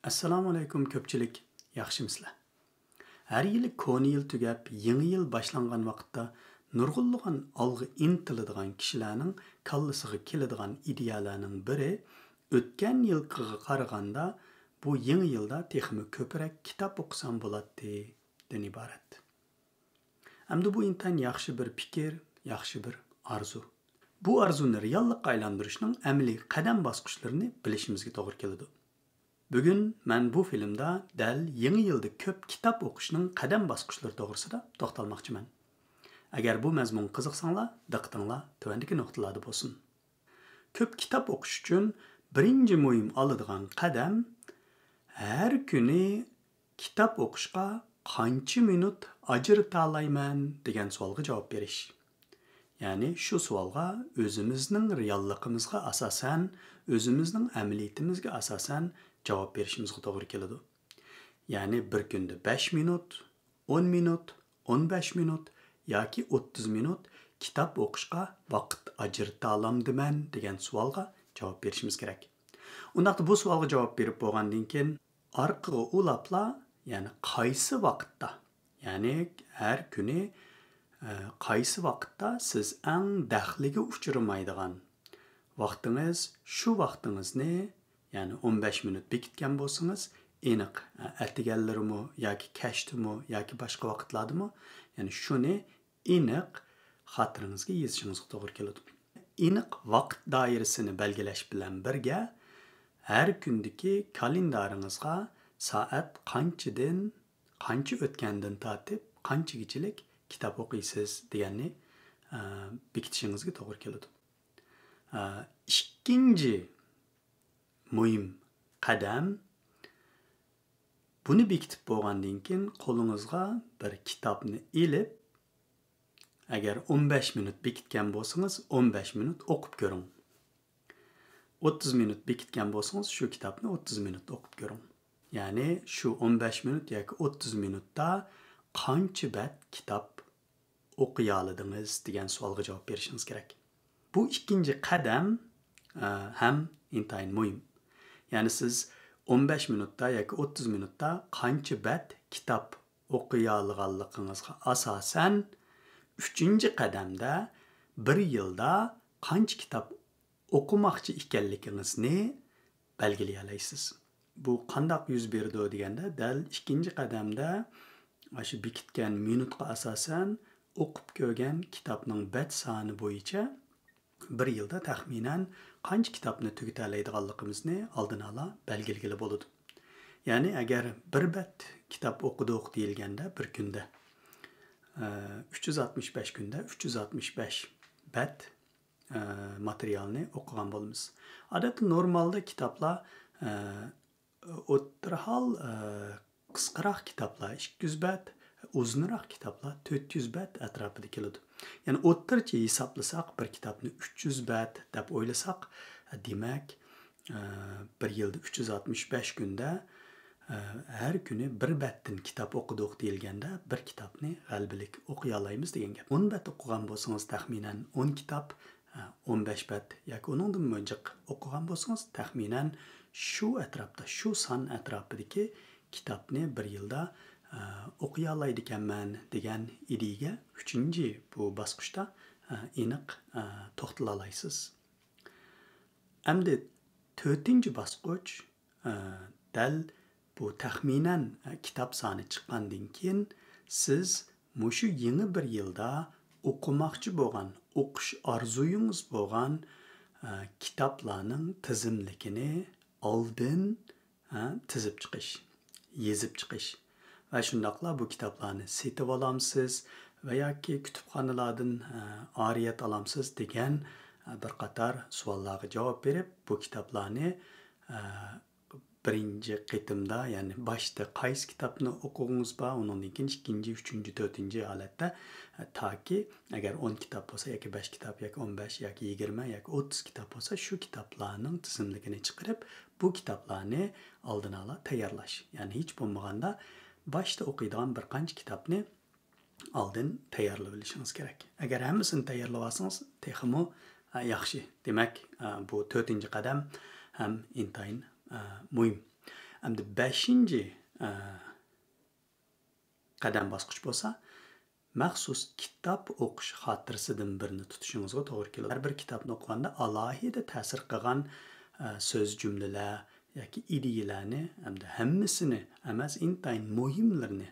Assalomu alaykum ko'pchilik, yaxshimisizlar? Har yili koni yil tugab, yangi yil boshlangan vaqtda nurg'unlagan olg'a intiladigan kishilarning kallasiga keladigan ideyalarning biri o'tgan yilqiga qaraganda bu yangi yilda texmi ko'proq kitob o'qisam bo'ladi dan iborat. Hamda bu intan yaxshi bir fikr, yaxshi bir arzu. Bu arzuni reallikqa aylantirishning amaliy qadam bosqichlarini bilishimizga to'g'ri keladi. Bugun men bu filmda dal yangi yilda ko'p kitob o'qishning qadam bosqichlari to'g'risida to'xtalmoqchiman. Agar bu mazmun qiziqsanglar, diqqatinglar tuvandagi nuqtalarda bo'lsin. Ko'p kitob o'qish uchun birinchi muhim oladigan qadam har kuni kitob o'qishga qancha minut ajrata olayman degan savolga javob berish. Ya'ni shu savolga o'zimizning realligimizga asosan, o'zimizning amaliyatimizga asosan javob berishimizga to'g'ri keladi. Ya'ni bir kunda 5 minut, 10 minut, 15 minut yoki 30 minut kitob o'qishga vaqt ajrata olamdiman degan savolga javob berishimiz kerak. Undaqda bu savolga javob berib bo'lgandan keyin orqaga ulapla, ya'ni qaysi vaqtda, ya'ni har kuni qaysi vaqtda siz eng daxliga uchramaydigan vaqtingiz, shu vaqtingizni, ya'ni 15 minut bekitgan bo'lsangiz, aniq atiganlarimi yoki kashdimi yoki boshqa vaqtlardimi, ya'ni shuni aniq xotiringizga yozishingizga to'g'ri keladi. Aniq vaqt doirasini belgilash bilan birga har kundagi kalendaringizga soat qanchadan qancha o'tgandan tortib qanchagachilik kitob o'qiysiz deganni bekitishingizga to'g'ri keladi. Ikkinchi muhim qadam, buni bekitib bo'lgandan keyin qo'lingizga bir kitobni ilib, agar 15 minut bekitgan bo'lsangiz 15 minut o'qib ko'ring. 30 minut bekitgan bo'lsangiz shu kitobni 30 minut o'qib ko'ring. Ya'ni shu 15 minut yoki 30 minutda qancha bat kitob o'qiy oldingiz degan savolga javob berishingiz kerak. Bu ikkinchi qadam ham intayin muhim. Ya'ni siz 15 minutda yoki 30 minutda qancha bat kitob o'qiy olganligingizga asosan 3-qadamda bir yilda qancha kitob o'qimoqchi ekanligingizni belgilay olasiz. Bu qanday yuz berdi deganda, dal 2-qadamda shu bekitgan minutga asosan o'qib ko'rgan kitobning bat soni bo'yicha bir yilda taxminan qancha kitobni tugata oladiganligimizni oldin ola belgilagili bo'ladi. Ya'ni agar bir bat kitob o'qidik deyilganda bir kunda 365 kunda 365 bat materialni o'qigan bo'lamiz. Odatda normalda kitoblar o'tirhal qisqaroq kitoblar 200 bat, uzunroq kitoblar 400 bat atrofida keladi. Ya'ni o'rtacha hisoblasak bir kitobni 300 bat deb o'ylasak, demak bir yilda 365 kunda har kuni bir batdan kitob o'qidik deyilganda bir kitobni g'albilik o'qiy olamiz degan gap. 10 bat o'qigan bo'lsangiz taxminan 10 kitob, 15 bat yoki uningdan mo'jiq o'qigan bo'lsangiz taxminan shu atrofda, shu son atrofidagi kitobni bir yilda o'qiy oladi ekanman degan ideyaga 3-chi bu bosqichda aniq to'xtala olasiz. Endi 4-chi bosqich dal bu taxminan kitob soni chiqqandan keyin siz mushu yangi bir yilda o'qimoqchi bo'lgan, o'qish orzuyingiz bo'lgan kitoblarning tizimligini oldin tizib chiqish, yezib chiqish. Va shundaqla bu kitoblarni setib olamsiz va yoki kutubxonalardan oriyat olamsiz degan bir qator savollarga javob berib, bu kitoblarni birinchi qitimda, ya'ni boshda qaysi kitobni o'qigingiz bor, undan keyin 2-chi, 3-chi, 4-chi holatda toki agar 10 kitob bo'lsa yoki 5 kitob yoki 15 yoki 20 yoki 30 kitob bo'lsa, shu kitoblarning tizimligini chiqarib, bu kitoblarni oldin ola tayyorlash. Ya'ni hech bo'lmaganda boshda o'qiydigan bir qancha kitobni oldin tayyorlab olishingiz kerak. Agar hammasini tayyorlab olsangiz, texmo yaxshi. Demak, bu 4-qadam ham intayin muhim. Endi 5-ci qadam bosqich bo'lsa, maxsus kitob o'qish xotirasidan birini tutishingizga to'g'ri keladi. Har bir kitobni o'qiganda alohida ta'sir qilgan so'z jumlalar yoki ideyalarni hamda hammasini emas, intayin muhimlarini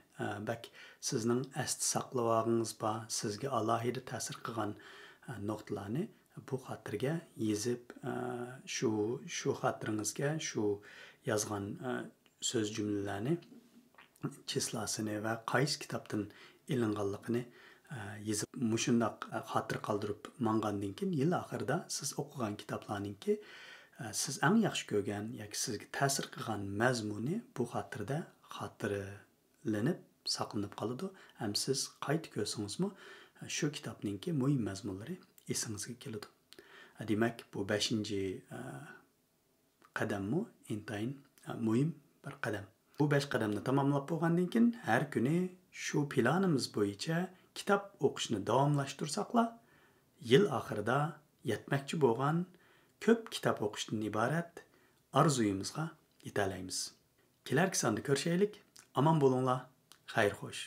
bak sizning asli saqlaganingız bor, sizga alohida ta'sir qilgan nuqtalarni bu xotirga yezib, shu xotiringizga shu yozgan so'z jumlalarni chislasini va qaysi kitobdan ilinganligini yezib mushundaq xotir qoldirib mangandan keyin yil oxirida siz o'qigan kitoblarningki siz eng yaxshi ko'rgan yoki sizga ta'sir qilgan mazmuni bu xotirda xotirlanib saqlanib qoladi. Ham siz qayta ko'rsangizmi shu kitobningki muhim mazmunlari esingizga keladi. Demak, bu 5-ci qadammi intayin muhim bir qadam. Bu 5 qadamni tamomlab bo'lgandan keyin har kuni shu planimiz bo'yicha kitob o'qishni davomlashtirsaqla, yil oxirida yetmoqchi bo'lgan ko'p kitob o'qishdan iborat orzuyimizga yetalaymiz. Kelarki sonda ko'rishaylik. Aman bo'linglar. Xayr xo'sh.